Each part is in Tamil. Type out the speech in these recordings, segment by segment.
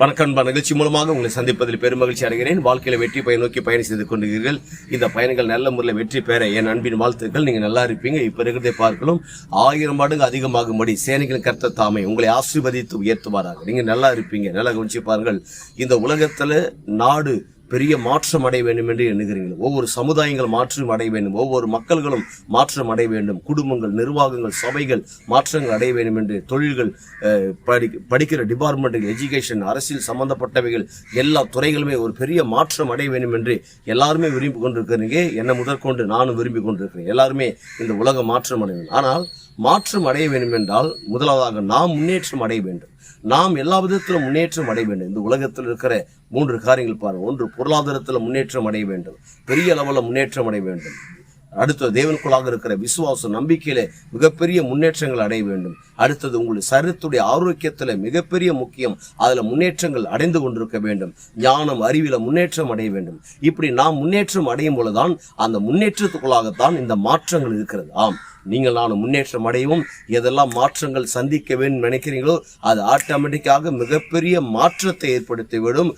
வணக்கம். நிகழ்ச்சி மூலமாக உங்களை சந்திப்பதில் பெருமகிழ்ச்சி அடைகிறேன். வாழ்க்கையில வெற்றி பயன் நோக்கி பயணம் செய்து கொண்டிருக்கிறீர்கள். இந்த பயணங்கள் நல்ல முறையில் வெற்றி பெற என் அன்பின் வாழ்த்துக்கள். நீங்க நல்லா இருப்பீங்க. இப்ப இருக்கிறதை பார்க்கலாம் 1000 மடங்கு அதிகமாகும்படி சேனைகளின் கர்த்தர் தாமே உங்களை ஆசீர்வதித்து உயர்த்துவாராக. நீங்க நல்லா இருப்பீங்க. நல்லா கவனிச்சு பாருங்கள். இந்த உலகத்துல நாடு பெரிய மாற்றம் அடைய வேண்டும் என்று எண்ணுகிறீர்கள். ஒவ்வொரு சமுதாயங்கள் மாற்றம் அடைய வேண்டும், ஒவ்வொரு மக்கள்களும் மாற்றம் அடைய வேண்டும், குடும்பங்கள், நிர்வாகங்கள், சபைகள் மாற்றங்கள் அடைய வேண்டும் என்று தொழில்கள், படிக்கிற டிபார்ட்மெண்ட்டுகள், எஜுகேஷன், அரசியல் சம்பந்தப்பட்டவைகள் எல்லா துறைகளுமே ஒரு பெரிய மாற்றம் அடைய வேண்டும் என்று எல்லாருமே விரும்பி கொண்டிருக்கிறீங்க. என்னை முதற்கொண்டு நானும் விரும்பி கொண்டிருக்கிறேன். எல்லாருமே இந்த உலகம் மாற்றம் அடைய வேண்டும். ஆனால் மாற்றம் அடைய வேண்டும் என்றால் முதலாவதாக நாம் முன்னேற்றம் அடைய வேண்டும். நாம் எல்லா விதத்திலும் முன்னேற்றம் அடைய வேண்டும். இந்த உலகத்தில் இருக்கிற 3 காரியங்கள் பாருங்க. 1, பொருளாதாரத்தில் முன்னேற்றம் அடைய வேண்டும், பெரிய அளவில் முன்னேற்றம் அடைய வேண்டும். அடுத்தது தேவனுக்குள்ளாக இருக்கிற விசுவாசம், நம்பிக்கையில மிகப்பெரிய முன்னேற்றங்கள் அடைய வேண்டும். அடுத்தது உங்களுடைய சரீரத்துடைய ஆரோக்கியத்துல மிகப்பெரிய முக்கியம், அதுல முன்னேற்றங்கள் அடைந்து கொண்டிருக்க வேண்டும். ஞானம், அறிவில முன்னேற்றம் அடைய வேண்டும். இப்படி நாம் முன்னேற்றம் அடையும் பொழுதுதான் அந்த முன்னேற்றத்துக்குள்ளாகத்தான் இந்த மாற்றங்கள் இருக்கிறது. ஆம், நீங்கள் நானும் முன்னேற்றம் அடையவும் எதெல்லாம் மாற்றங்கள் சந்திக்க வேண்டும் நினைக்கிறீங்களோ அது ஆட்டோமேட்டிக்காக மிகப்பெரிய மாற்றத்தை ஏற்படுத்திவிடும்.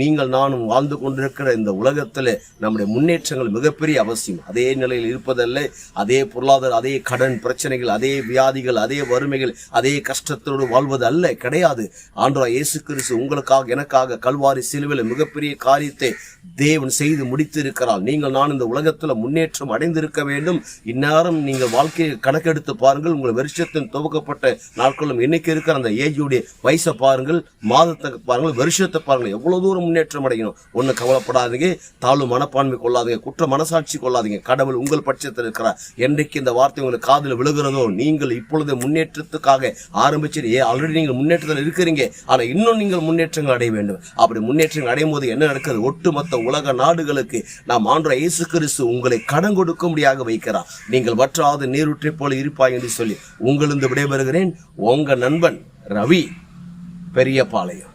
நீங்கள் நானும் வாழ்ந்து கொண்டிருக்கிற இந்த உலகத்தில் நம்முடைய முன்னேற்றங்கள் மிகப்பெரிய அவசியம். அதே நிலையில் இருப்பதல்ல. அதே பொருளாதார, அதே கடன் பிரச்சனைகள், அதே வியாதிகள், அதே வறுமைகள், அதே கஷ்டத்தோடு வாழ்வது அல்ல, கிடையாது. ஆண்டவராகிய இயேசு கிறிஸ்து உங்களுக்காக எனக்காக கல்வாரி சிலுவையில் மிகப்பெரிய காரியத்தை தேவன் செய்து முடித்திருக்கிறார். நீங்கள் நான் இந்த உலகத்தில் முன்னேற்றம் அடைந்திருக்க வேண்டும். இந்நேரம் நீங்கள் வாழ்க்கையை கணக்கெடுத்து பாருங்கள். உங்கள் வருஷத்தின் துவக்கப்பட்ட நாட்களும் இன்னைக்கு இருக்கிற அந்த ஏஜுடைய வயசை பாருங்கள், மாதத்தை பாருங்கள், வருஷத்தை பாருங்கள். எவ்வளவு தூரம் முன்னேற்றம் அடையணும். ஒண்ணு கவலைப்படாதீங்க, தாழ்வு மனப்பான்மை கொள்ளாதீங்க, குற்ற மனசாட்சி கொள்ளாதீங்க. கடவுள் உங்கள் பட்சத்தில் இருக்கிறார். என்றைக்கு இந்த வார்த்தை உங்களுக்கு காதில் விழுகிறதோ நீங்கள் இப்பொழுது முன்னேற்றத்துக்காக ஆரம்பிச்சு ஆல்ரெடி நீங்கள் முன்னேற்றத்தில் இருக்கிறீங்க. ஆனா இன்னும் நீங்கள் முன்னேற்றங்கள் அடைய வேண்டும். அப்படி முன்னேற்றங்கள் அடையும் போது என்ன நடக்கிறது? ஒட்டுமொத்த உலக நாடுகளுக்கு நாம் ஆண்டவராகிய இயேசு கிறிஸ்து உங்களை கடன் கொடுக்கும்படியாக வைக்கிறார். நீங்கள் வற்றாத நீரூற்றை போல இருப்பாய் என்று சொல்லி உங்களிருந்து விடைபெறுகிறேன். உங்க நண்பன் ரவி, பெரியபாளையம்.